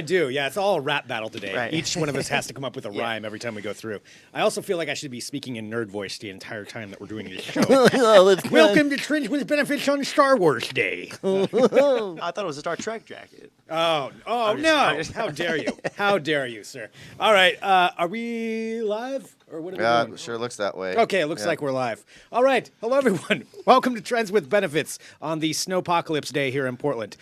I do. Yeah, it's all a rap battle today. Right. Each one of us has to come up with a rhyme every time we go through. I also feel like I should be speaking in nerd voice the entire time that we're doing this show. Welcome to Trends with Benefits on Star Wars Day. I thought it was a Star Trek jacket. Oh no! How dare you? How dare you, sir? All right, are we live or what are we doing? Sure looks that way. Okay, it looks like we're live. All right. Hello, everyone. Welcome to Trends with Benefits on the Snowpocalypse Day here in Portland.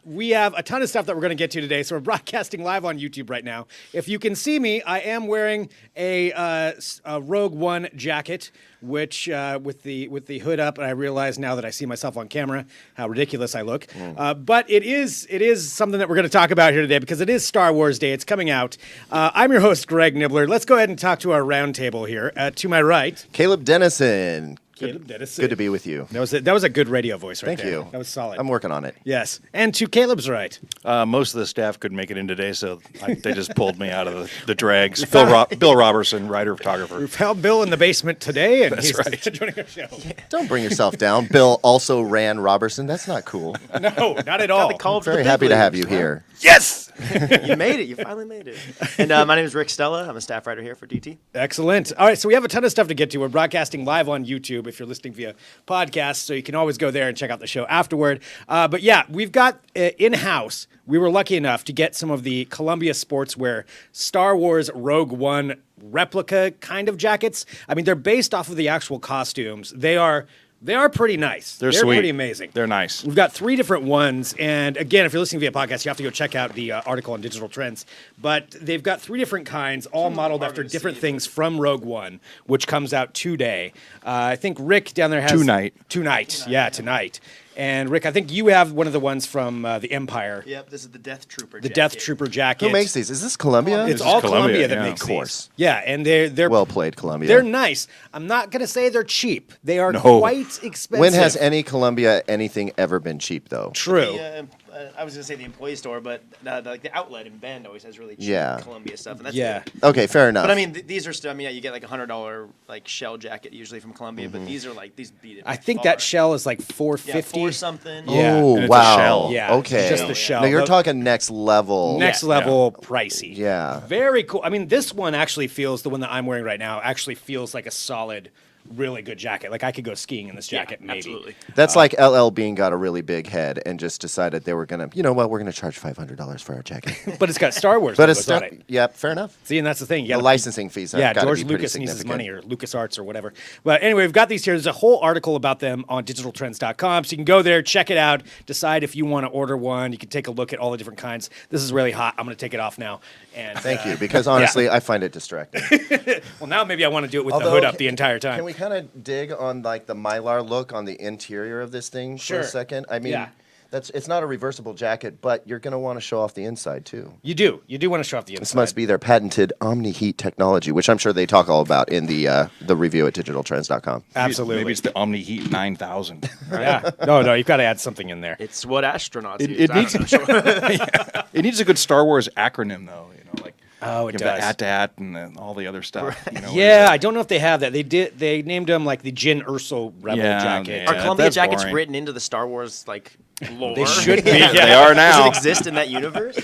We have a ton of stuff that we're going to get to today, so we're broadcasting live on YouTube right now. If you can see me, I am wearing a Rogue One jacket, which with the hood up, and I realize now that I see myself on camera how ridiculous I look. But it is something that we're going to talk about here today because it is Star Wars Day. It's coming out. I'm your host, Greg Nibbler. Let's go ahead and talk to our roundtable here. To my right, Caleb Dennison. Caleb Dennison. Good to be with you. That was a good radio voice right there. Thank you. That was solid. I'm working on it. Yes. And to Caleb's right. Most of the staff couldn't make it in today, so they just pulled me out of the drags. Bill Robertson, writer-photographer. We found Bill in the basement today, and That's he's right. joining our show. Don't bring yourself down. Bill also ran Robertson. That's not cool. No, not at all. I'm very happy to have you here. Yes! You made it. You finally made it. And my name is Rick Stella. I'm a staff writer here for DT. Excellent. All right, so we have a ton of stuff to get to. We're broadcasting live on YouTube if you're listening via podcast, so you can always go there and check out the show afterward. But yeah, we've got in-house, we were lucky enough to get some of the Columbia Sportswear Star Wars Rogue One replica kind of jackets. I mean, they're based off of the actual costumes. They are pretty nice. They're sweet. Pretty amazing. They're nice. We've got 3 different ones. And again, if you're listening via podcast, you have to go check out the article on Digital Trends. But they've got 3 different kinds, all modeled after different things from Rogue One, which comes out today. I think Rick down there has... Tonight. Yeah, tonight. And Rick, I think you have one of the ones from the Empire. Yep, this is the Death Trooper The jacket. Death Trooper jacket. Who makes these? Is this Columbia? It's all Columbia that yeah. makes Of course. these. Yeah, and they're Well played, Columbia. They're nice. I'm not going to say they're cheap. They are No. quite expensive. When has any Columbia anything ever been cheap, though? True. I was going to say the employee store, but like the outlet in Bend always has really cheap Yeah. Columbia stuff. And that's Yeah. good. Okay, fair enough. But I mean, these are still. I mean, yeah, you get like $100 like shell jacket usually from Columbia, but these are like these beat it. I by think far. that shell is like Yeah, $450. $4 something. Yeah. Oh, And it's a wow. shell. Yeah, Okay. just the shell. No, you're But talking next level. next level pricey. Yeah. Very cool. I mean, this one actually feels, the one that I'm wearing right now, actually feels like a solid, really good jacket. Like I could go skiing in this jacket, maybe. Absolutely. That's like LL Bean got a really big head and just decided they were going to, you know what, we're going to charge $500 for our jacket. But it's got Star Wars But logos it's on not, it. yeah, fair enough. See, and that's the thing. You The gotta- licensing fees have Yeah, got to George be pretty Lucas needs his money, significant. or LucasArts or whatever. But anyway, we've got these here. There's a whole article about them on digitaltrends.com. So you can go there, check it out, decide if you want to order one. You can take a look at all the different kinds. This is really hot. I'm going to take it off now. And Thank you, because honestly, I find it distracting. well, now maybe I want to do it with the Although, hood up the entire time. Can we kind of dig on like the Mylar look on the interior of this thing for Sure. a second? I mean, Yeah. it's not a reversible jacket, but you're going to want to show off the inside too. You do want to show off the inside. This must be their patented Omni Heat technology, which I'm sure they talk all about in the review at digitaltrends.com. Absolutely. Maybe it's the Omni Heat 9000. Yeah. No, you've got to add something in there. It's what astronauts use. It I needs don't know. it needs a good Star Wars acronym though. You know, like Oh, it you does. have the AT-AT and all the other stuff. You know, Yeah, I don't know if they have that. They named them like the Jyn Erso Rebel Yeah, jacket. yeah. Are Columbia that's jackets boring. wrten into the Star Wars like lore? They should be. Yeah. They are now. Does it exist in that universe?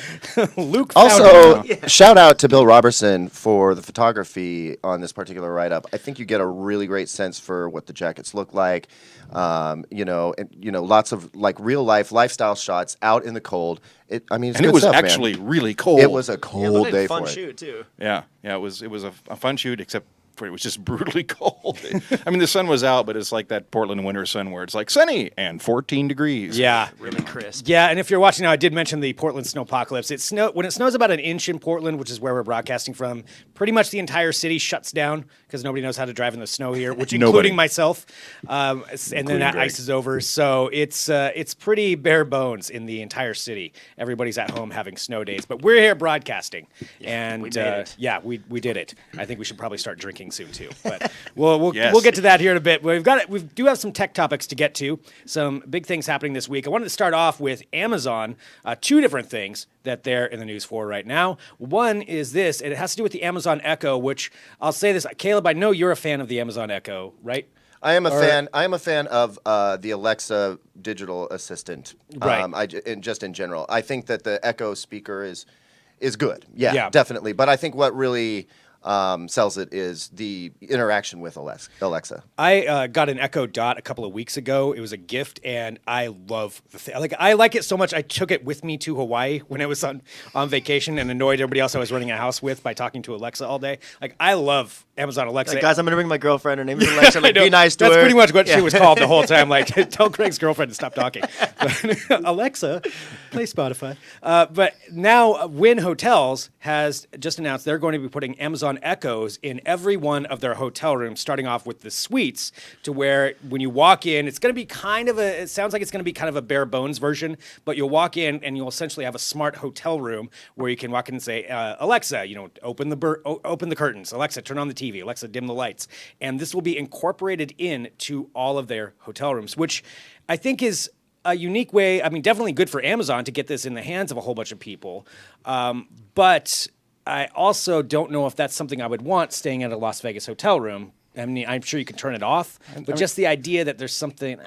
Luke found Also, it. shout out to Bill Robertson for the photography on this particular write-up. I think you get a really great sense for what the jackets look like. Lots of like real life lifestyle shots out in the cold. It's And good it was stuff, man. actually really cold. It was a Yeah, cold looked like day a fun for it. shoot too. Yeah, it was a fun shoot, except for it was just brutally cold. I mean, the sun was out, but it's like that Portland winter sun where it's like sunny and 14 degrees. Yeah. Really crisp. Yeah, and if you're watching now, I did mention the Portland snowpocalypse. When it snows about an inch in Portland, which is where we're broadcasting from, pretty much the entire city shuts down because nobody knows how to drive in the snow here, which including myself. And then that Greg. ice is over, so it's pretty bare bones in the entire city. Everybody's at home having snow days, but we're here broadcasting, and we made it. yeah, we did it. I think we should probably start drinking soon too, but we'll Yes. get to that here in a bit. We do have some tech topics to get to. Some big things happening this week. I wanted to start off with Amazon. 2 different things that they're in the news for right now. One is this, and it has to do with the Amazon Echo, which I'll say this, Caleb, I know you're a fan of the Amazon Echo, right? I am a fan. I am a fan of the Alexa digital assistant. Right. Just in general, I think that the Echo speaker is is good. Yeah, Yeah. definitely. But I think what really sells it is the interaction with Alexa. I got an Echo Dot a couple of weeks ago. It was a gift, and I love the thing. Like, I like it so much. I took it with me to Hawaii when I was on vacation and annoyed everybody else I was running a house with by talking to Alexa all day. Like, I love Amazon Alexa. Like, guys, I'm gonna bring my girlfriend. Her name is Alexa. Like, I know. be nice to That's her. pretty much what she was called the whole time. Like, tell Craig's girlfriend to stop talking. Alexa, play Spotify. But now Wynn Hotels has just announced they're going to be putting Amazon Echoes in every one of their hotel rooms, starting off with the suites, to where when you walk in, it's going to be it sounds like it's going to be kind of a bare bones version, but you'll walk in and you'll essentially have a smart hotel room where you can walk in and say, Alexa, open the curtains. Alexa, turn on the TV. Alexa, dim the lights. And this will be incorporated into all of their hotel rooms, which I think is a unique way. I mean, definitely good for Amazon to get this in the hands of a whole bunch of people. But I also don't know if that's something I would want staying at a Las Vegas hotel room. I mean, I'm sure you can turn it off, but just the idea that there's something, I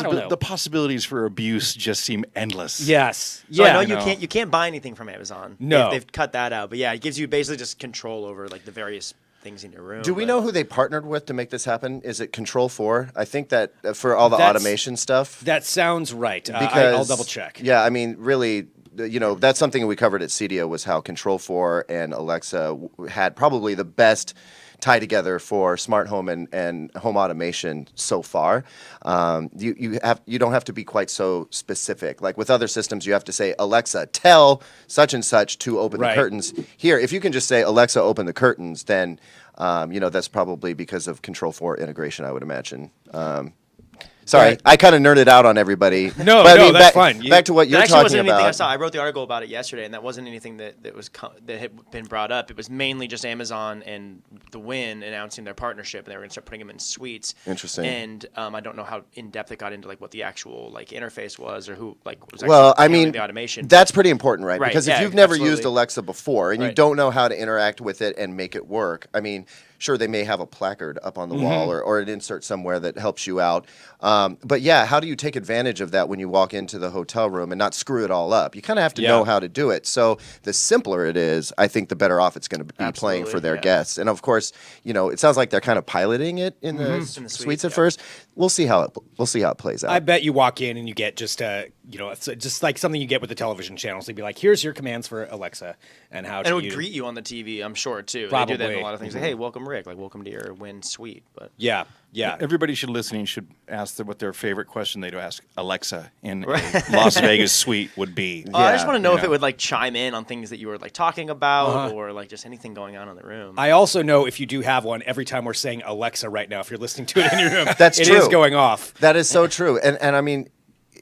don't know. The possibilities for abuse just seem endless. Yes. So Yeah. I know you can't buy anything from Amazon. No. They've cut that out. But yeah, it gives you basically just control over like the various things in your room. Do we know who they partnered with to make this happen? Is it Control 4? I think that for all the automation stuff. That sounds right. Because, I'll double check. Yeah, I mean, really, that's something we covered at CDO was how Control 4 and Alexa had probably the best tie together for smart home and home automation so far. You don't have to be quite so specific. Like with other systems, you have to say, Alexa, tell such and such to open the curtains. Here, if you can just say, Alexa, open the curtains, then that's probably because of Control 4 integration, I would imagine. Sorry, I kind of nerded out on everybody. No, but, that's fine. Back to what you're That actually talking wasn't anything I about. saw. I wrote the article about it yesterday, and that wasn't anything that had been brought up. It was mainly just Amazon and the Wynn announcing their partnership, and they were going to start putting them in suites. Interesting. And I don't know how in depth it got into like what the actual like interface was or who like was actually Well, I handling mean, the automation. that's pretty important, right? Right, Because yeah, if you've never absolutely. used Alexa before and you Right. don't know how to interact with it and make it work, I mean, sure, they may have a placard up on the wall or an insert somewhere that helps you out. But yeah, how do you take advantage of that when you walk into the hotel room and not screw it all up? You kind of have to know how to do it. So the simpler it is, I think the better off it's going to be playing for their guests. And of course, it sounds like they're kind of piloting it in the suites at first. We'll see how it plays out. I bet you walk in and you get just it's just like something you get with the television channels. They'd be like, "Here's your commands for Alexa and how." And it would greet you on the TV, I'm sure too. Probably. They do that in a lot of things. Like, hey, welcome Rick. Like, welcome to your Wynn suite. But Yeah. Everybody listening should ask what their favorite question they'd ask Alexa in a Las Vegas suite would be. I just want to know if it would like chime in on things that you were like talking about or like just anything going on in the room. I also know if you do have one, every time we're saying Alexa right now, if you're listening to it in your room, That's it true. is going off. That is so true. And I mean,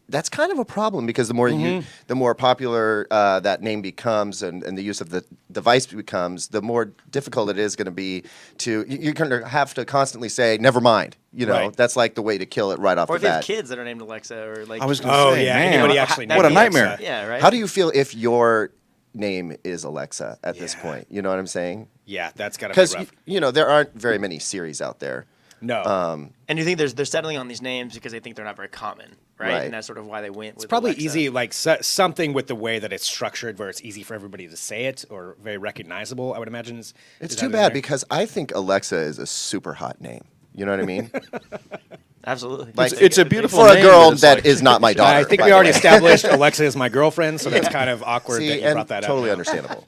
that's kind of a problem because the more the more popular that name becomes and the use of the device becomes, the more difficult it is going to be you're going to have to constantly say, never mind. Right. That's like the way to kill it right off or the if you have bat. kids that are named Alexa or like. I was going to say, man, anybody actually what a named nightmare. Alexa. Yeah, right. How do you feel if your name is Alexa at this point? You know what I'm saying? Yeah, that's got to be Because, rough. there aren't very many Siris out there. No. And you think they're settling on these names because they think they're not very common, right? Right. And that's sort of why they went with It's probably Alexa. easy, like something with the way that it's structured, where it's easy for everybody to say it or very recognizable. I would imagine It's is too that in bad there? because I think Alexa is a super hot name. You know what I mean? Absolutely. Like, It's a beautiful for a name, girl but it's that like- is not my daughter. I think by we the already way. established Alexa is my girlfriend, so that's kind of awkward See, that you and brought that totally up. understandable.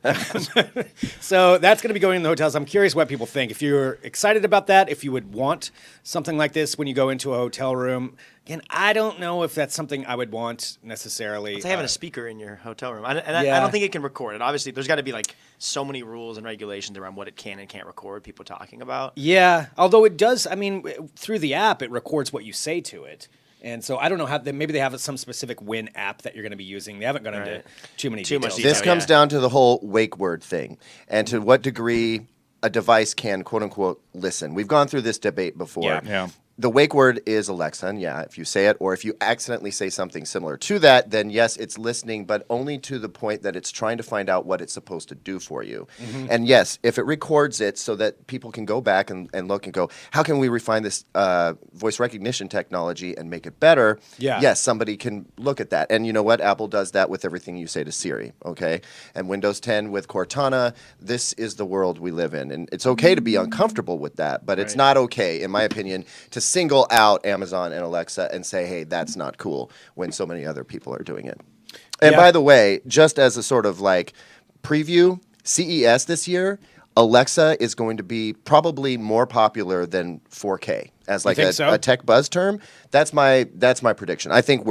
So that's going to be going in the hotels. I'm curious what people think. If you're excited about that, if you would want something like this when you go into a hotel room. Again, I don't know if that's something I would want necessarily. It's like having a speaker in your hotel room. I Yeah. don't think it can record it. Obviously, there's got to be like so many rules and regulations around what it can and can't record. People talking about. Yeah, although it does. I mean, through the app, it records what you say to it. And so I don't know how maybe they have some specific Wynn app that you're going to be using. They haven't gone into too many Too much details. detail. This comes yeah. down to the whole wake word thing and to what degree a device can, quote unquote, listen. We've gone through this debate before. Yeah. Yeah. the wake word is Alexa, and yeah, if you say it, or if you accidentally say something similar to that, then yes, it's listening, but only to the point that it's trying to find out what it's supposed to do for you. And yes, if it records it so that people can go back and look and go, how can we refine this voice recognition technology and make it better? Yeah. Yes, somebody can look at that. And you know what? Apple does that with everything you say to Siri, okay? And Windows 10 with Cortana, this is the world we live in. And it's okay to be uncomfortable with that, but it's not okay, in my opinion, to single out Amazon and Alexa and say, hey, that's not cool, when so many other people are doing it. And Yeah. by the way, just as a sort of like preview, CES this year, Alexa is going to be probably more popular than 4K as like think so? a tech buzz term. That's my prediction. I think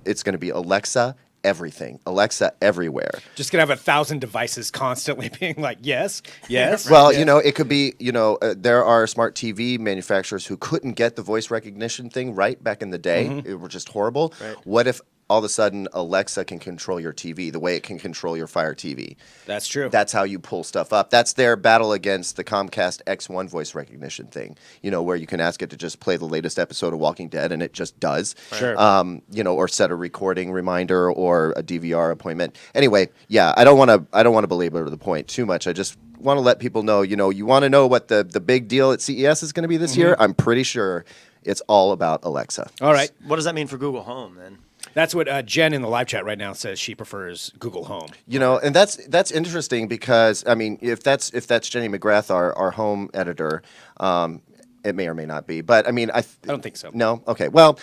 it's gonna be Alexa everything, Alexa everywhere. Just gonna have 1,000 devices constantly being like, yes, yes. Well, yes. you know, it could be, there are smart TV manufacturers who couldn't get the voice recognition thing right back in the day. It was just horrible. Right. What if all of a sudden Alexa can control your TV the way it can control your Fire TV? That's true. That's how you pull stuff up. That's their battle against the Comcast X1 voice recognition thing, where you can ask it to just play the latest episode of Walking Dead and it just does. Sure. Or set a recording reminder or a DVR appointment. Anyway, yeah, I don't want to belabor the point too much. I just want to let people know, you want to know what the big deal at CES is going to be this year? I'm pretty sure it's all about Alexa. All right. What does that mean for Google Home then? That's what Jen in the live chat right now says. She prefers Google Home. And that's interesting because I mean, if that's Jenny McGrath, our home editor, it may or may not be, but I mean, I don't think so. No, okay, well,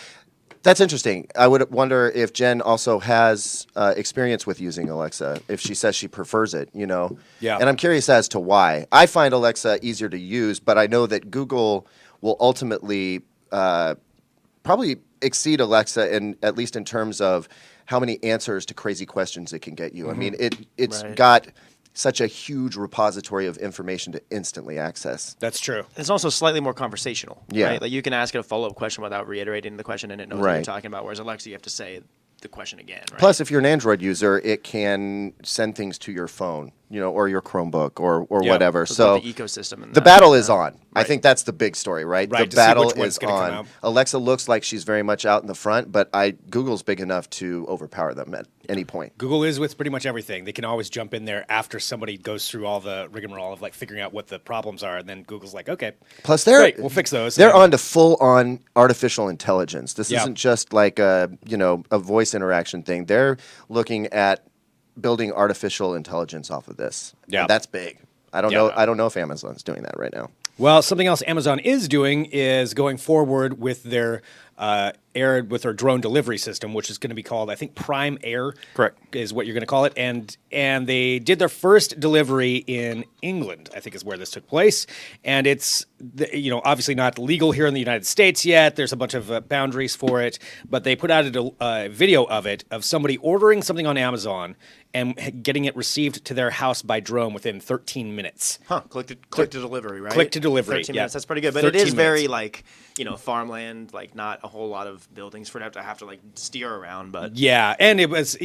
that's interesting. I would wonder if Jen also has experience with using Alexa. If she says she prefers it, Yeah. And I'm curious as to why. I find Alexa easier to use, but I know that Google will ultimately probably exceed Alexa at least in terms of how many answers to crazy questions it can get you. I mean, it's Right. got such a huge repository of information to instantly access. That's true. It's also slightly more conversational. Yeah. Right? Like you can ask it a follow-up question without reiterating the question and it knows what Right. you're talking about, whereas Alexa, you have to say the question again. Right? Plus, if you're an Android user, it can send things to your phone, or your Chromebook or Yeah. whatever. So So it's like the ecosystem. And the that. battle is on. I Right. think that's the big story, right? Right, The to see battle which one's is gonna come on. out. Alexa looks like she's very much out in the front, but Google's big enough to overpower them at any point. Google is with pretty much everything. They can always jump in there after somebody goes through all the rigmarole of like figuring out what the problems are, and then Google's like, okay, Plus, great, we'll fix those. They're And then- on to full-on artificial intelligence. This Yeah. isn't just like a voice interaction thing. They're looking at building artificial intelligence off of this. Yeah. And that's big. I don't Yeah. know. I don't know if Amazon's doing that right now. Well, something else Amazon is doing is going forward with their their drone delivery system, which is going to be called, I think, Prime Air. Correct. Is what you're going to call it, and they did their first delivery in England, I think, is where this took place, and it's obviously not legal here in the United States yet. There's a bunch of boundaries for it, but they put out a video of it of somebody ordering something on Amazon and getting it received to their house by drone within 13 minutes. Huh. Click to delivery, right? Click to delivery, 13 yeah. minutes. That's pretty good. But it 13 is very minutes. like, farmland, like not a whole lot of buildings for it to have to like steer around. But Yeah, and it was,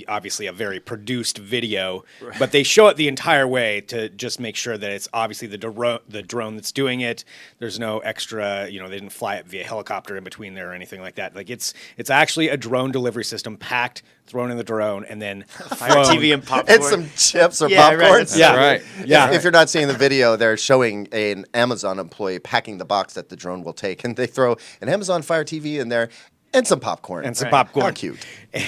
obviously a very produced video, but they show it the entire way to just make sure that it's obviously the drone that's doing it. There's no extra, they didn't fly it via helicopter in between there or anything like that. Like it's actually a drone delivery system packed, thrown in the drone, and then Fire flown. TV and popcorn. And some chips or Yeah, right, popcorn. it's- Yeah, Right. Yeah, If you're not seeing the video, they're showing an Amazon employee packing the box that the drone will take, and they throw an Amazon Fire TV in there and some popcorn. and some Right. popcorn. How cute.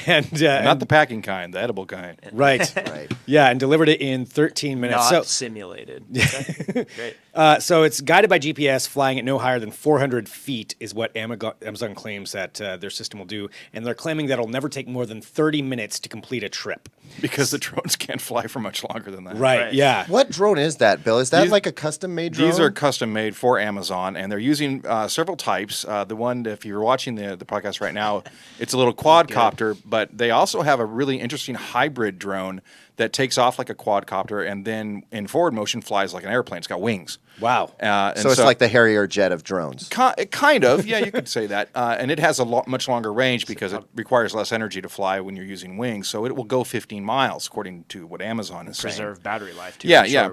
And Not the packing kind, the edible kind. right, Right. yeah, and delivered it in 13 minutes. not So simulated. Okay. Great. So it's guided by GPS, flying at no higher than 400 feet is what Amazon claims that their system will do. And they're claiming that it'll never take more than 30 minutes to complete a trip. Because the drones can't fly for much longer than that. Right, yeah. What drone is that, Bill? Is that These- like a custom-made drone? These are custom made for Amazon, and they're using several types. The one, if you're watching the podcast right now, it's a little quadcopter, but they also have a really interesting hybrid drone that takes off like a quadcopter and then in forward motion flies like an airplane. It's got wings. Wow. So it's like the Harrier jet of drones. Kind of, yeah, you could say that. And it has a much longer range because it requires less energy to fly when you're using wings. So it will go 15 miles, according to what Amazon is saying. Preserve battery life, too. Yeah, sure,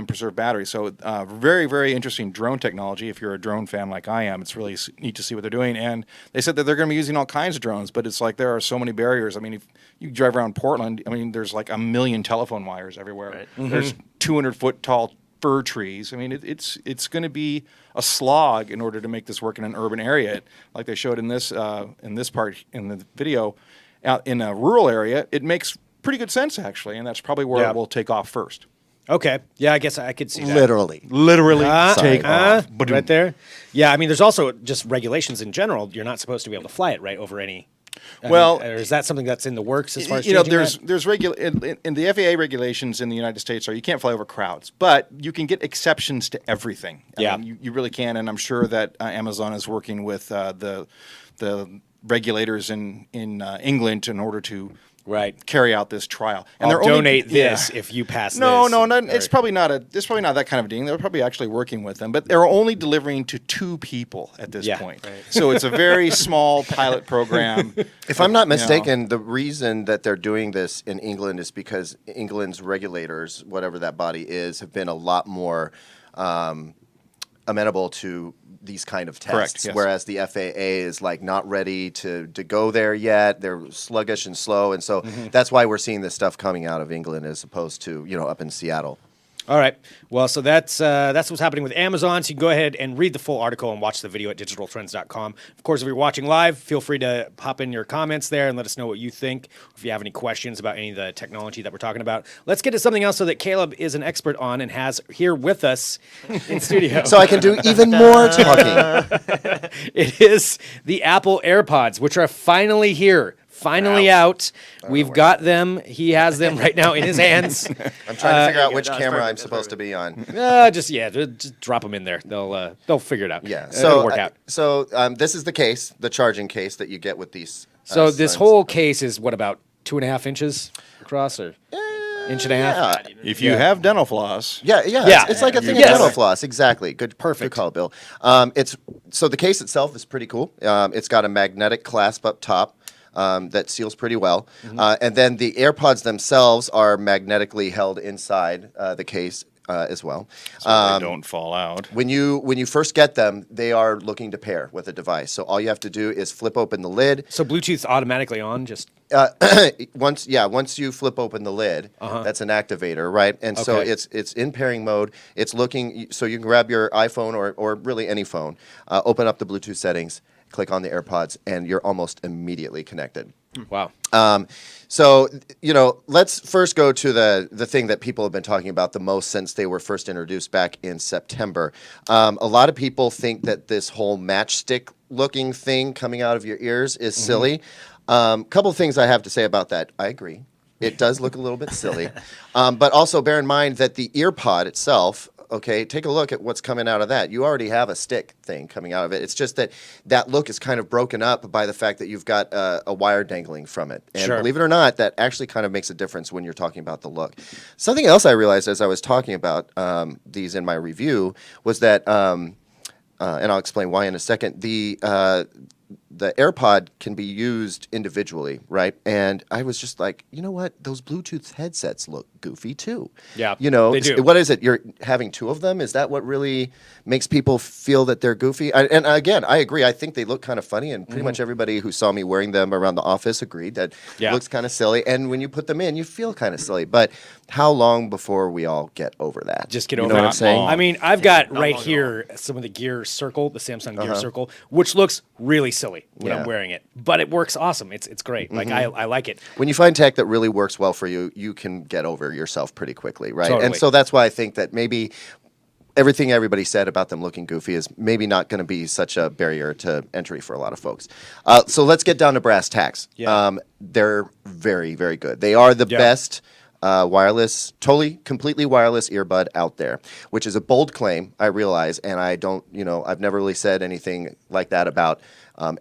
preserve battery. So very, very interesting drone technology. If you're a drone fan like I am, it's really neat to see what they're doing. And they said that they're going to be using all kinds of drones, but it's like there are so many barriers. I mean, if you drive around Portland, I mean, there's like 1 million telephone wires everywhere. Right. There's 200-foot tall fir trees. I mean, it's going to be a slog in order to make this work in an urban area. Like they showed in this part in the video, out in a rural area, it makes pretty good sense actually, and that's probably where it will take off first. Okay. Yeah, I guess I could see that. Literally Take off. Right there. Yeah, I mean, there's also just regulations in general. You're not supposed to be able to fly it right over any. Well, or is that something that's in the works as far as in the FAA regulations in the United States are you can't fly over crowds, but you can get exceptions to everything. I mean, you really can, and I'm sure that Amazon is working with the regulators in England in order to carry out this trial. And I'll donate this if you pass this. No, it's probably not that kind of thing. They're probably actually working with them, but they're only delivering to 2 people at this point. Right. So it's a very small pilot program. If I'm not mistaken, the reason that they're doing this in England is because England's regulators, whatever that body is, have been a lot more amenable to these kind of tests. Correct, yes. Whereas the FAA is like not ready to go there yet. They're sluggish and slow, and so that's why we're seeing this stuff coming out of England as opposed to up in Seattle. All right. Well, so that's what's happening with Amazon. So you can go ahead and read the full article and watch the video at digitaltrends.com. Of course, if you're watching live, feel free to pop in your comments there and let us know what you think. If you have any questions about any of the technology that we're talking about. Let's get to something else so that Caleb is an expert on and has here with us in studio. So I can do even more talking. It is the Apple Airpods, which are finally here. Finally out. We've got them. He has them right now in his hands. I'm trying to figure out which camera I'm supposed to be on. Just drop them in there. They'll figure it out. Yeah. It'll work out. So this is the case, the charging case that you get with these. So this whole case is what, about 2.5 inches across, or inch and a half? If you have dental floss. Yeah. It's like a thing of dental floss. Exactly. Good call, Bill. So the case itself is pretty cool. It's got a magnetic clasp up top. That seals pretty well. And then the AirPods themselves are magnetically held inside the case as well. So they don't fall out. When you first get them, they are looking to pair with a device. So all you have to do is flip open the lid. So Bluetooth's automatically on, just... Once you flip open the lid, that's an activator, right? And so it's in pairing mode. It's looking, so you can grab your iPhone or really any phone, open up the Bluetooth settings, click on the AirPods, and you're almost immediately connected. Wow. So, let's first go to the thing that people have been talking about the most since they were first introduced back in September. A lot of people think that this whole matchstick-looking thing coming out of your ears is silly. Couple things I have to say about that. I agree. It does look a little bit silly. But also bear in mind that the EarPod itself... Okay, take a look at what's coming out of that. You already have a stick thing coming out of it. It's just that look is kind of broken up by the fact that you've got a wire dangling from it. And believe it or not, that actually kind of makes a difference when you're talking about the look. Something else I realized as I was talking about these in my review was that, and I'll explain why in a second, the AirPod can be used individually, right? And I was just like, you know what? Those Bluetooth headsets look goofy too. Yeah, they do. What is it? You're having 2 of them? Is that what really makes people feel that they're goofy? And again, I agree. I think they look kind of funny, and pretty much everybody who saw me wearing them around the office agreed that it looks kind of silly. And when you put them in, you feel kind of silly. But how long before we all get over that? Just get over it. What I'm saying? I mean, I've got right here some of the Gear Circle, the Samsung Gear Circle, which looks really silly when I'm wearing it, but it works awesome. It's great. Like I like it. When you find tech that really works well for you, you can get over yourself pretty quickly, right? Totally. And so that's why I think that maybe everything everybody said about them looking goofy is maybe not going to be such a barrier to entry for a lot of folks. So let's get down to brass tacks. Yeah. They're very, very good. They are the best wireless, totally, completely wireless earbud out there, which is a bold claim, I realize, and I don't, I've never really said anything like that about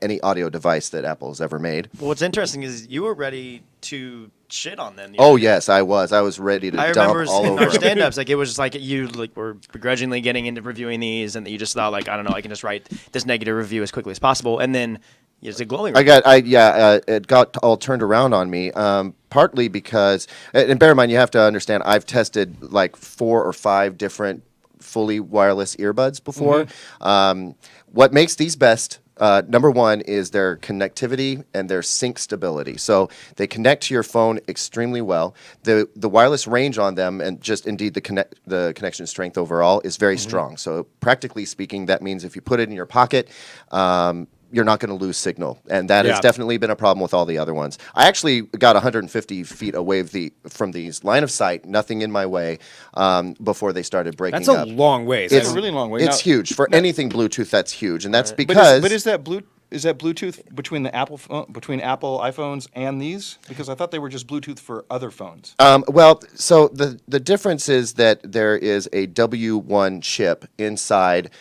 any audio device that Apple's ever made. Well, what's interesting is you were ready to shit on them. Oh yes, I was. I was ready to I dump remember all in over our them. stand-ups, like it was just like you were begrudgingly getting into reviewing these, and that you just thought like, I don't know, I can just write this negative review as quickly as possible, and then it's a glowing review. It got all turned around on me. Partly because, and bear in mind, you have to understand, I've tested like 4 or 5 different fully wireless earbuds before. What makes these best? Number one is their connectivity and their sync stability. So they connect to your phone extremely well. The wireless range on them, and just indeed the connection strength overall, is very strong. So practically speaking, that means if you put it in your pocket, you're not going to lose signal, and that has definitely been a problem with all the other ones. I actually got 150 feet away from these, line of sight, nothing in my way, before they started breaking That's up. a long ways. It's a really long way. It's Now- huge for anything Bluetooth. That's huge, and that's But because. is that Bluetooth between the Apple iPhones and these? Because I thought they were just Bluetooth for other phones. Well, so the difference is that there is a W1 chip inside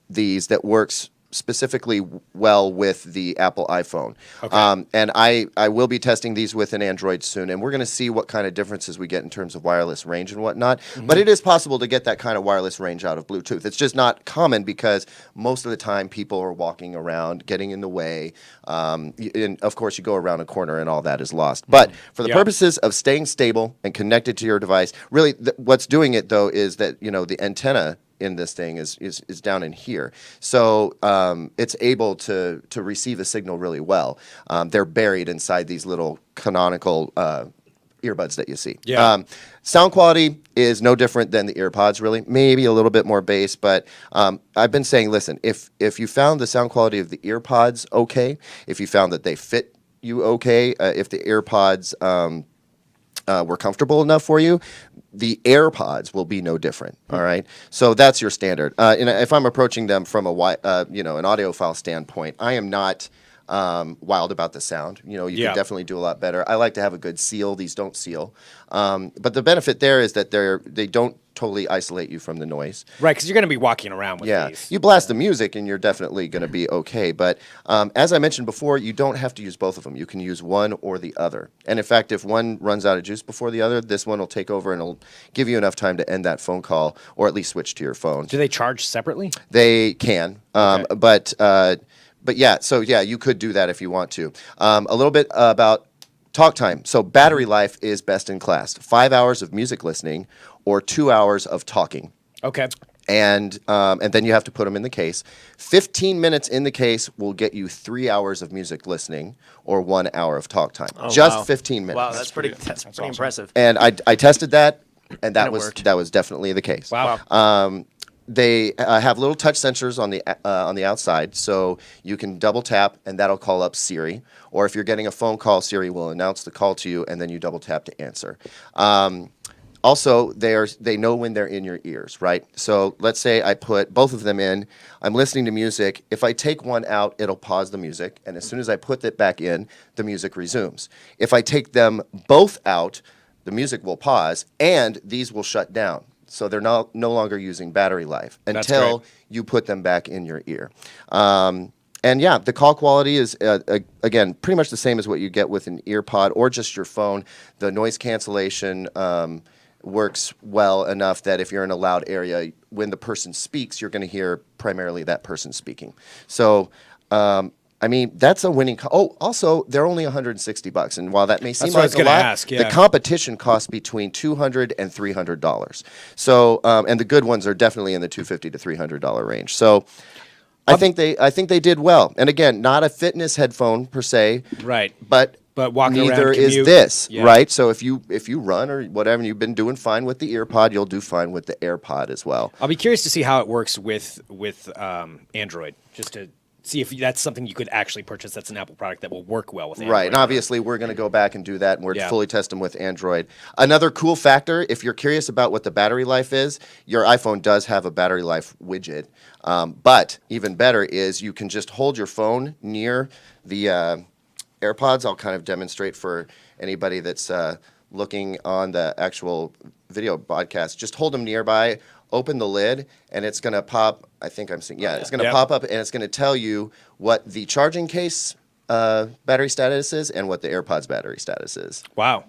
these that works specifically well with the Apple iPhone. Okay. And I will be testing these with an Android soon, and we're going to see what kind of differences we get in terms of wireless range and whatnot. But it is possible to get that kind of wireless range out of Bluetooth. It's just not common because most of the time people are walking around, getting in the way. And of course, you go around a corner and all that is lost. But for the purposes of staying stable and connected to your device, really what's doing it, though, is that, the antenna in this thing is down in here, so it's able to receive a signal really well. They're buried inside these little canonical earbuds that you see. Sound quality is no different than the Airpods, really. Maybe a little bit more bass, but I've been saying, listen, if you found the sound quality of the Earpods okay, if you found that they fit you okay, if the Airpods were comfortable enough for you, the Airpods will be no different. All right, so that's your standard. And if I'm approaching them from an audiophile standpoint, I am not wild about the sound. You can definitely do a lot better. I like to have a good seal. These don't seal, but the benefit there is that they don't totally isolate you from the noise. Right, because you're going to be walking around with these. You blast the music and you're definitely going to be okay. But as I mentioned before, you don't have to use both of them. You can use one or the other. And in fact, if one runs out of juice before the other, this one will take over and it'll give you enough time to end that phone call or at least switch to your phone. Do they charge separately? They can, Okay. but you could do that if you want to. A little bit about talk time. So battery life is best in class. 5 hours of music listening or 2 hours of talking. Okay. And then you have to put them in the case. 15 minutes in the case will get you 3 hours of music listening or 1 hour of talk time. Oh, Just wow. 15 minutes. Wow, that's pretty awesome. impressive. And I tested that, and that it was worked. that was definitely the case. Wow. They have little touch sensors on the outside, so you can double tap, and that'll call up Siri. Or if you're getting a phone call, Siri will announce the call to you, and then you double tap to answer. Also, they know when they're in your ears, right? So let's say I put both of them in. I'm listening to music. If I take one out, it'll pause the music, and as soon as I put it back in, the music resumes. If I take them both out, the music will pause, and these will shut down. So they're no longer using battery life until great. you put them back in your ear. And yeah, the call quality is, again, pretty much the same as what you get with an EarPod or just your phone. The noise cancellation works well enough that if you're in a loud area, when the person speaks, you're going to hear primarily that person speaking. So, that's a winning. Also, they're only $160, and while that may seem what I like was a gonna lot, ask, the competition costs between $200 and $300. So, and the good ones are definitely in the $250 to $300 range. So, I think they did well. And again, not a fitness headphone per se, Right. But walking around, neither is commute. this, Yeah. right? So if you run or whatever, and you've been doing fine with the EarPod, you'll do fine with the AirPod as well. I'll be curious to see how it works with Android, just to see if that's something you could actually purchase that's an Apple product that will work well with Android. Right, and obviously we're going to go back and do that, and we're Yeah. fully test them with Android. Another cool factor, if you're curious about what the battery life is, your iPhone does have a battery life widget, but even better is you can just hold your phone near the AirPods. I'll kind of demonstrate for anybody that's looking on the actual video podcast, just hold them nearby, open the lid, and it's going to pop. I think I'm seeing. Yeah, it's going to pop up, and it's going to tell you what the charging case battery status is and what the AirPods battery status is. Wow.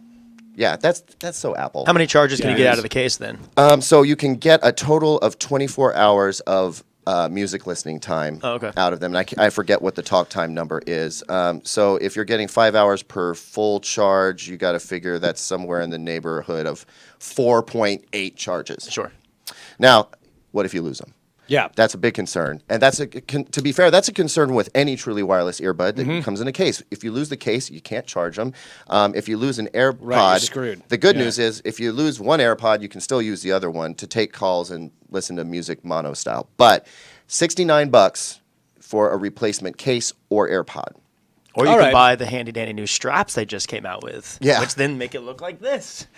Yeah, that's so Apple. How many charges can you get out of the case then? So you can get a total of 24 hours of music listening time out of them. And I forget what the talk time number is. So if you're getting 5 hours per full charge, you got to figure that's somewhere in the neighborhood of 4.8 charges. Sure. Now, what if you lose them? Yeah. That's a big concern. And to be fair, that's a concern with any truly wireless earbud that comes in a case. If you lose the case, you can't charge them. If you lose an AirPod, you're screwed. The good news is if you lose one AirPod, you can still use the other one to take calls and listen to music mono style. But $69 for a replacement case or AirPod. Or you can buy the handy-dandy new straps they just came out with, which then make it look like this.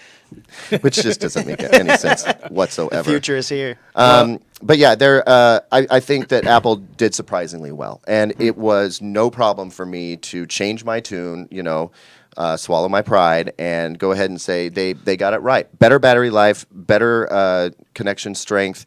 Which just doesn't make any sense whatsoever. The future is here. But yeah, I think that Apple did surprisingly well, and it was no problem for me to change my tune, swallow my pride, and go ahead and say they got it right. Better battery life, better connection strength.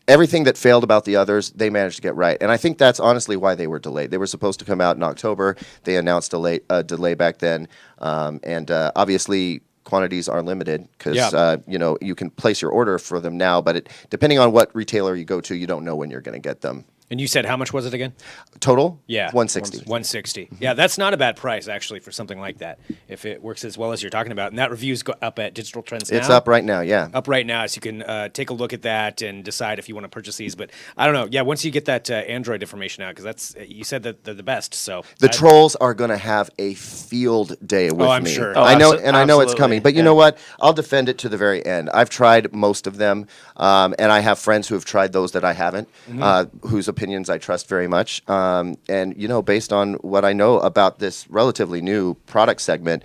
Everything that failed about the others, they managed to get right. And I think that's honestly why they were delayed. They were supposed to come out in October. They announced a delay back then. And obviously, quantities are limited because, you can place your order for them now. But depending on what retailer you go to, you don't know when you're going to get them. And you said how much was it again? Total? Yeah. $160. $160. Yeah, that's not a bad price, actually, for something like that, if it works as well as you're talking about. And that review's up at Digital Trends now. It's up right now, yeah. Up right now, so you can take a look at that and decide if you want to purchase these. But I don't know. Yeah, once you get that Android information out, because you said that they're the best. So the trolls are going to have a field day with me. I'm sure. I know it's coming. But you know what? I'll defend it to the very end. I've tried most of them, and I have friends who have tried those that I haven't, whose opinions I trust very much. And, based on what I know about this relatively new product segment,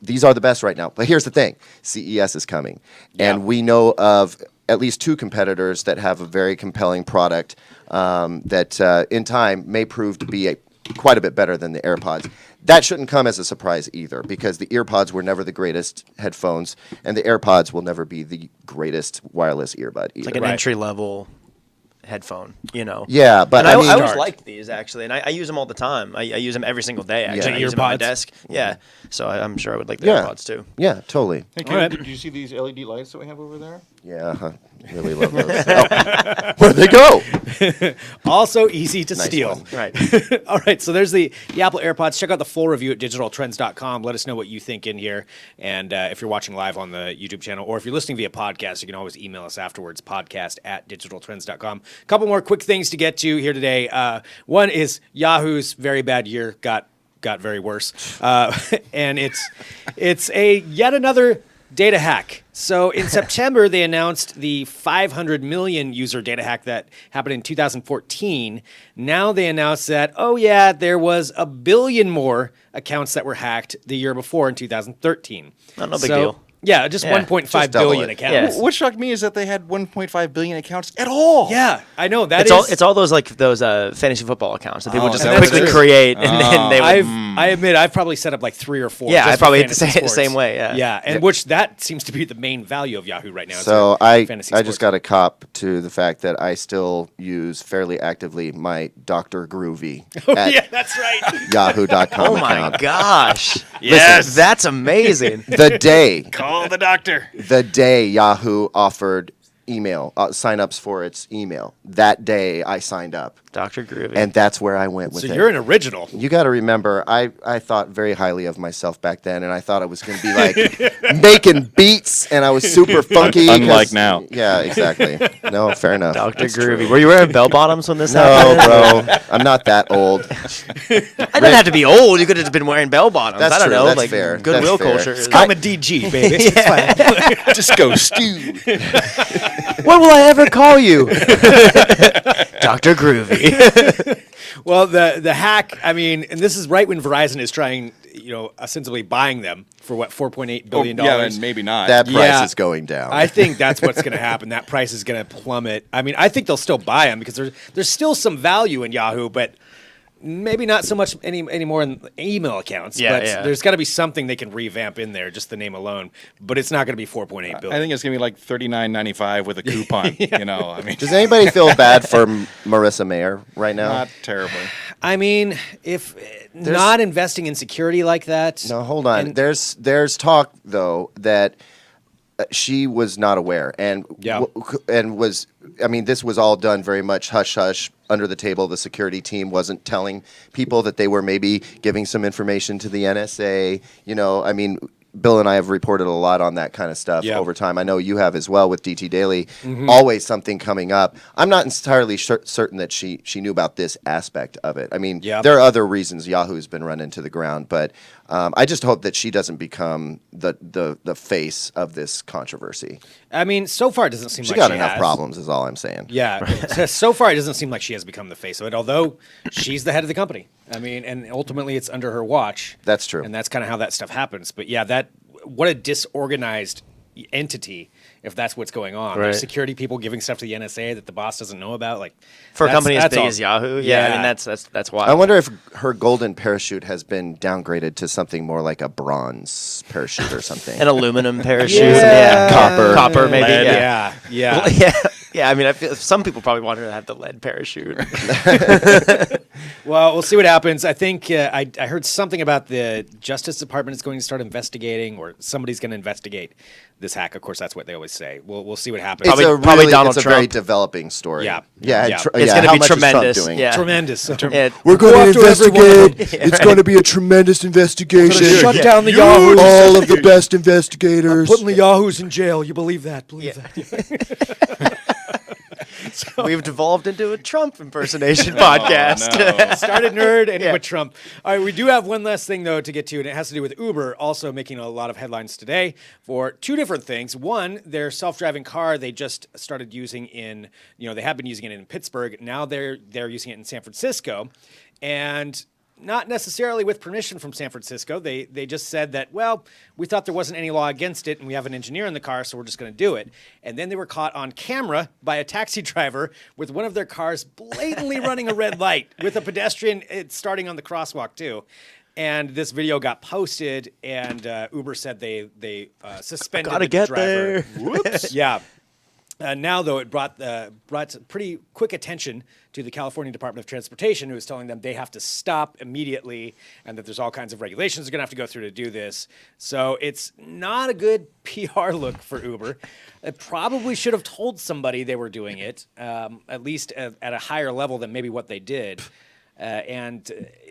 these are the best right now. But here's the thing. CES is coming. Yeah. And we know of at least two competitors that have a very compelling product that in time may prove to be quite a bit better than the AirPods. That shouldn't come as a surprise either, because the EarPods were never the greatest headphones, and the AirPods will never be the greatest wireless earbud either. It's like an entry-level headphone, Yeah, but I always liked these, actually, and I use them all the time. I use them every single day, actually. I use them on my desk. Yeah, so I'm sure I would like the AirPods, too. Yeah, totally. Hey, Karen, did you see these LED lights that we have over there? Yeah, I really love those. Where'd they go? Also easy to steal. Right. All right, so there's the Apple AirPods. Check out the full review at digitaltrends.com. Let us know what you think in here. And if you're watching live on the YouTube channel, or if you're listening via podcast, you can always email us afterwards, podcast@digitaltrends.com. A couple more quick things to get to here today. One is Yahoo's very bad year got very worse. And it's yet another data hack. So in September, they announced the 500 million user data hack that happened in 2014. Now they announced that, there was 1 billion more accounts that were hacked the year before in 2013. No big deal. Yeah, just 1.5 billion accounts. Yeah. What shocked me is that they had 1.5 billion accounts at all. Yeah, I know. It's all those fantasy football accounts that people just quickly create, and then they I admit I've probably set up like 3 or 4. Yeah, I probably hit the same way. Yeah, and which that seems to be the main value of Yahoo right now. So I just got a cop to the fact that I still use fairly actively my Dr. Groovy at that's right. Yahoo.com Oh account. my gosh! Yes, that's amazing. The day Call the doctor. The day Yahoo offered email sign-ups for its email, that day I signed up. Dr. Groovy. And that's where I went with it. So you're an original. You got to remember, I thought very highly of myself back then, and I thought I was going to be like making beats, and I was super funky. Unlike now. Yeah, exactly. No, fair enough. Dr. That's Groovy. true. Were you wearing bell bottoms when this happened? No, bro. I'm not that old. I didn't have to be old. You could have just been wearing bell bottoms. That's I don't true. know. That's like fair. Goodwill That's fair. culture. I'm a DG, baby. It's fine. Disco stew. What will I ever call you? Dr. Groovy. Well, the hack, and this is right when Verizon is trying, ostensibly buying them for what, $4.8 billion? Yeah, and maybe not. That price is going down. I think that's what's going to happen. That price is going to plummet. I think they'll still buy them because there's still some value in Yahoo, but Maybe not so much anymore in email accounts, but there's got to be something they can revamp in there, just the name alone. But it's not going to be 4.8 billion. I think it's going to be like $39.95 with a coupon. I mean, Does anybody feel bad for Marissa Mayer right now? not terribly. I mean, if not investing in security like that. No, hold on. There's talk though that she was not aware and was. I mean, this was all done very much hush hush under the table. The security team wasn't telling people that they were maybe giving some information to the NSA. I mean, Bill and I have reported a lot on that kind of stuff over time. I know you have as well with DT Daily. Always something coming up. I'm not entirely certain that she knew about this aspect of it. I mean, there are other reasons Yahoo's been run into the ground, but I just hope that she doesn't become the face of this controversy. I mean, so far it doesn't seem She like got she enough has. problems, is all I'm saying. Yeah. So far, it doesn't seem like she has become the face of it, although she's the head of the company. I mean, and ultimately it's under her watch. That's true. And that's kind of how that stuff happens. But yeah, what a disorganized entity if that's what's going on. There's security people giving stuff to the NSA that the boss doesn't know about. Like for a company as big as Yahoo. Yeah, I mean that's why. I wonder if her golden parachute has been downgraded to something more like a bronze parachute or something. An aluminum parachute. Copper maybe. Yeah. I mean, I feel some people probably want her to have the lead parachute. Well, we'll see what happens. I think I heard something about the Justice Department is going to start investigating, or somebody's going to investigate this hack. Of course, that's what they always say. We'll see what happens. Probably Donald it's Trump. a very developing story. It's going to be tremendous. Tremendous. We're going to investigate. It's going to be a tremendous investigation. Shut down the Yahoos. All of the best investigators. Putting the Yahoos in jail. You believe that? That. We've devolved into a Trump impersonation podcast. No. Started nerd and with Trump. All right, we do have one last thing, though, to get to, and it has to do with Uber also making a lot of headlines today for two different things. One, their self-driving car they just started using in, they have been using it in Pittsburgh. Now they're using it in San Francisco. And not necessarily with permission from San Francisco. They just said that, well, we thought there wasn't any law against it, and we have an engineer in the car, so we're just going to do it. And then they were caught on camera by a taxi driver with one of their cars blatantly running a red light with a pedestrian starting on the crosswalk, too. And this video got posted, and Uber said they suspended the driver. There. Whoops. Yeah. Now, though, it brought pretty quick attention to the California Department of Transportation, who was telling them they have to stop immediately and that there's all kinds of regulations they're going to have to go through to do this. So it's not a good PR look for Uber. It probably should have told somebody they were doing it, at least at a higher level than maybe what they did. And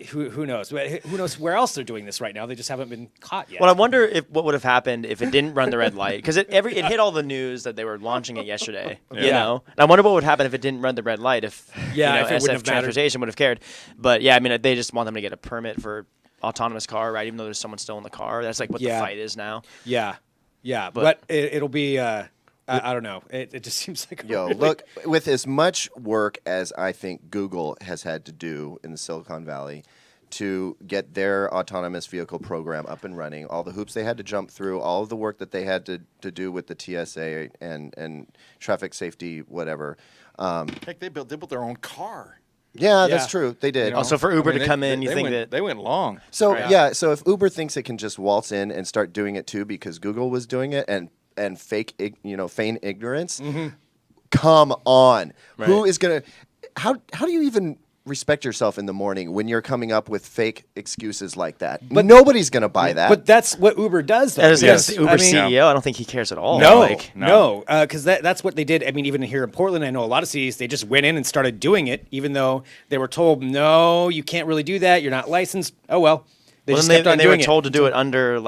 who knows? Who knows where else they're doing this right now? They just haven't been caught yet. Well, I wonder what would have happened if it didn't run the red light, because it hit all the news that they were launching it yesterday. You know, and I wonder what would happen if it didn't run the red light. If if it wouldn't have Transportation would have cared. But yeah, I mean, they just want them to get a permit for autonomous car, right? Even though there's someone still in the car. That's like what the fight is now. Yeah, but it'll be. I don't know. It just seems like look, with as much work as I think Google has had to do in the Silicon Valley to get their autonomous vehicle program up and running, all the hoops they had to jump through, all of the work that they had to do with the TSA and traffic safety, whatever. Heck, they built their own car. Yeah, that's true. They did. Also, for Uber to come in, you think that they went long. So so if Uber thinks it can just waltz in and start doing it too because Google was doing it and feign ignorance. Mm-hmm. Come on. Right. Who is going to how do you even respect yourself in the morning when you're coming up with fake excuses like that? But nobody's going to buy that. But that's what Uber does, though. That is the Uber CEO. I don't think he cares at all. No, because that's what they did. I mean, even here in Portland, I know a lot of cities, they just went in and started doing it, even though they were told, no, you can't really do that. You're not licensed. Oh, well. They were told to do it under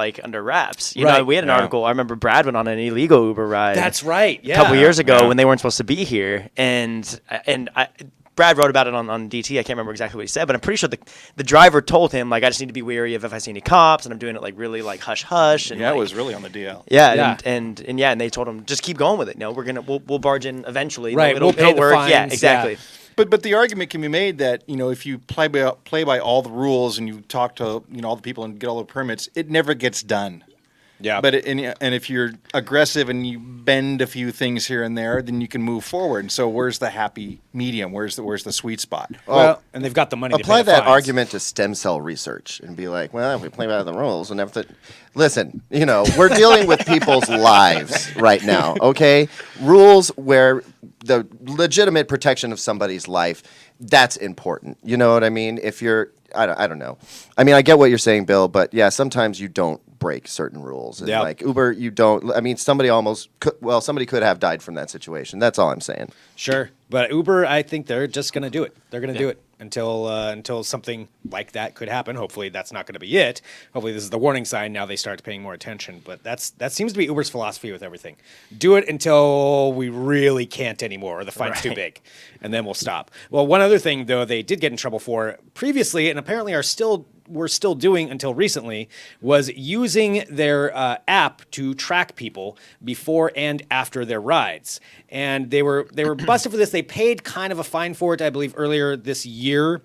wraps. You know, we had an article. I remember Brad went on an illegal Uber ride. That's right. Yeah. A couple years ago when they weren't supposed to be here, and Brad wrote about it on DT. I can't remember exactly what he said, but I'm pretty sure the driver told him I just need to be wary of if I see any cops, and I'm doing it really hush hush. And it was really on the DL. Yeah. And they told him just keep going with it. No, we'll barge in eventually. Right. It'll pay the work. Fines, yeah. Exactly. Yeah. But the argument can be made that if you play by all the rules and you talk to all the people and get all the permits, it never gets done. Yeah. But and if you're aggressive and you bend a few things here and there, then you can move forward. And so where's the happy medium? Where's the sweet spot? Well, and they've got the money to Apply pay the that fines. argument to stem cell research and be like, well, if we play by the rules and everything. Listen, we're dealing with people's lives right now, okay? Rules where the legitimate protection of somebody's life, that's important. You know what I mean? If you're, I don't know. I mean, I get what you're saying, Bill, but yeah, sometimes you don't break certain rules. And like Uber, you don't, I mean, somebody could have died from that situation. That's all I'm saying. Sure. But Uber, I think they're just going to do it. They're going to do it until something like that could happen. Hopefully that's not going to be it. Hopefully this is the warning sign. Now they start paying more attention. But that seems to be Uber's philosophy with everything. Do it until we really can't anymore or the fine's too big. And then we'll stop. Well, one other thing, though, they did get in trouble for previously and apparently were still doing until recently was using their app to track people before and after their rides. And they were busted for this. They paid kind of a fine for it, I believe, earlier this year.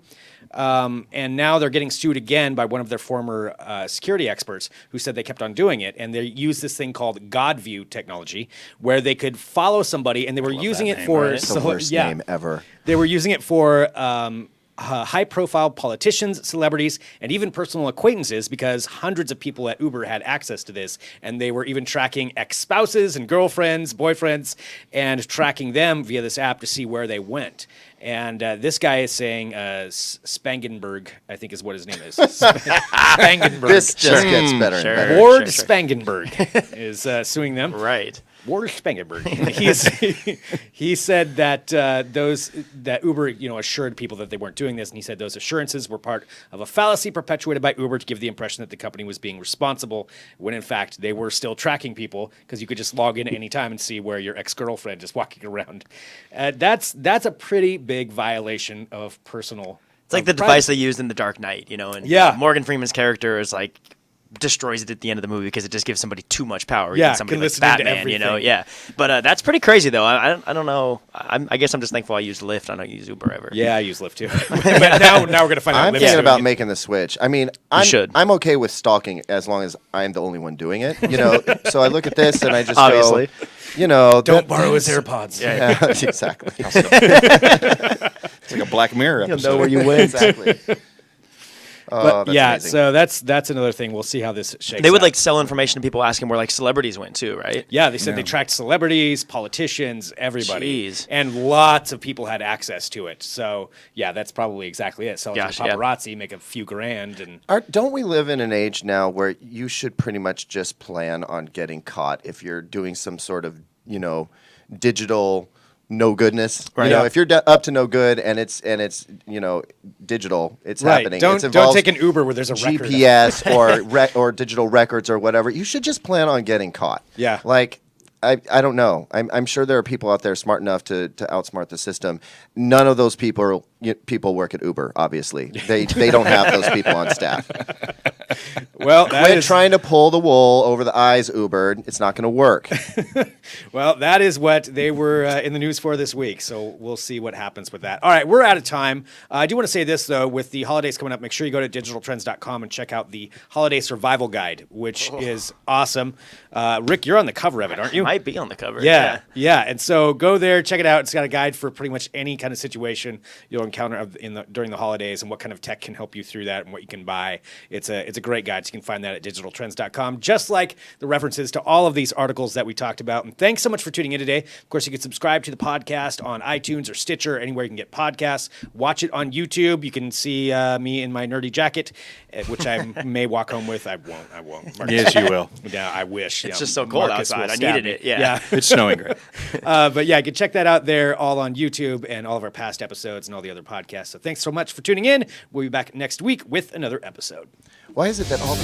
And now they're getting sued again by one of their former security experts who said they kept on doing it. And they used this thing called GodView technology where they could follow somebody and they were using it for... It's the worst name ever. They were using it for... high-profile politicians, celebrities, and even personal acquaintances because hundreds of people at Uber had access to this, and they were even tracking ex-spouses and girlfriends, boyfriends, and tracking them via this app to see where they went. And this guy is saying Spangenberg, I think is what his name is. Spangenberg. This just gets better and better. Ward Spangenberg is suing them. Right. Ward Spangenberg. He said that that Uber, assured people that they weren't doing this, and he said those assurances were part of a fallacy perpetuated by Uber to give the impression that the company was being responsible, when in fact they were still tracking people because you could just log in at any time and see where your ex-girlfriend is walking around. That's a pretty big violation of personal. It's like the device they used in The Dark Knight, and Morgan Freeman's character is like destroys it at the end of the movie because it just gives somebody too much power. Yeah, somebody can like listen Batman, to Yeah, but that's pretty crazy though. I don't know. I guess I'm just thankful I used Lyft. I don't use Uber ever. Yeah, I use Lyft too. But now we're gonna find out. I'm Lyft's thinking doing about it. making the switch. I mean, should. I'm okay with stalking as long as I'm the only one doing it. So I look at this and I just Obviously. go, Don't borrow his AirPods. Yeah, exactly. It's like a Black Mirror episode. Know where you went. Exactly. But that's yeah, amazing. so that's another thing. We'll see how this shakes They would out. like sell information to people asking where like celebrities went too, right? Yeah, they said they tracked celebrities, politicians, everybody. Jeez. And lots of people had access to it. So, yeah, that's probably exactly it. Sell it to Gosh, yeah. paparazzi, make a few grand. And Don't we live in an age now where you should pretty much just plan on getting caught if you're doing some sort of, digital no goodness? Right. If you're up to no good and it's digital, it's happening. Don't take an Uber where there's a record. GPS or digital records or whatever. You should just plan on getting caught. Yeah. Like, I don't know. I'm sure there are people out there smart enough to outsmart the system. None of those people work at Uber, obviously. They don't have those people on staff. Well, Quit trying to pull the wool over the eyes, Uber. It's not going to work. Well, that is what they were in the news for this week. So we'll see what happens with that. All right, we're out of time. I do want to say this, though. With the holidays coming up, make sure you go to digitaltrends.com and check out the Holiday Survival Guide, which is awesome. Rick, you're on the cover of it, aren't you? Might be on the cover. Yeah. And so go there, check it out. It's got a guide for pretty much any kind of situation you'll encounter during the holidays and what kind of tech can help you through that and what you can buy. It's a great guide. So you can find that at digitaltrends.com, just like the references to all of these articles that we talked about. And thanks so much for tuning in today. Of course, you can subscribe to the podcast on iTunes or Stitcher, anywhere you can get podcasts. Watch it on YouTube. You can see me in my nerdy jacket, which I may walk home with. I won't. Marcus, Yes, you will. yeah, I wish. It's just so cold Marcus will outside. I stab needed me. it. Yeah. It's snowing great. But yeah, you can check that out there all on YouTube and all of our past episodes and all the other podcasts. So thanks so much for tuning in. We'll be back next week with another episode. Why is it that all the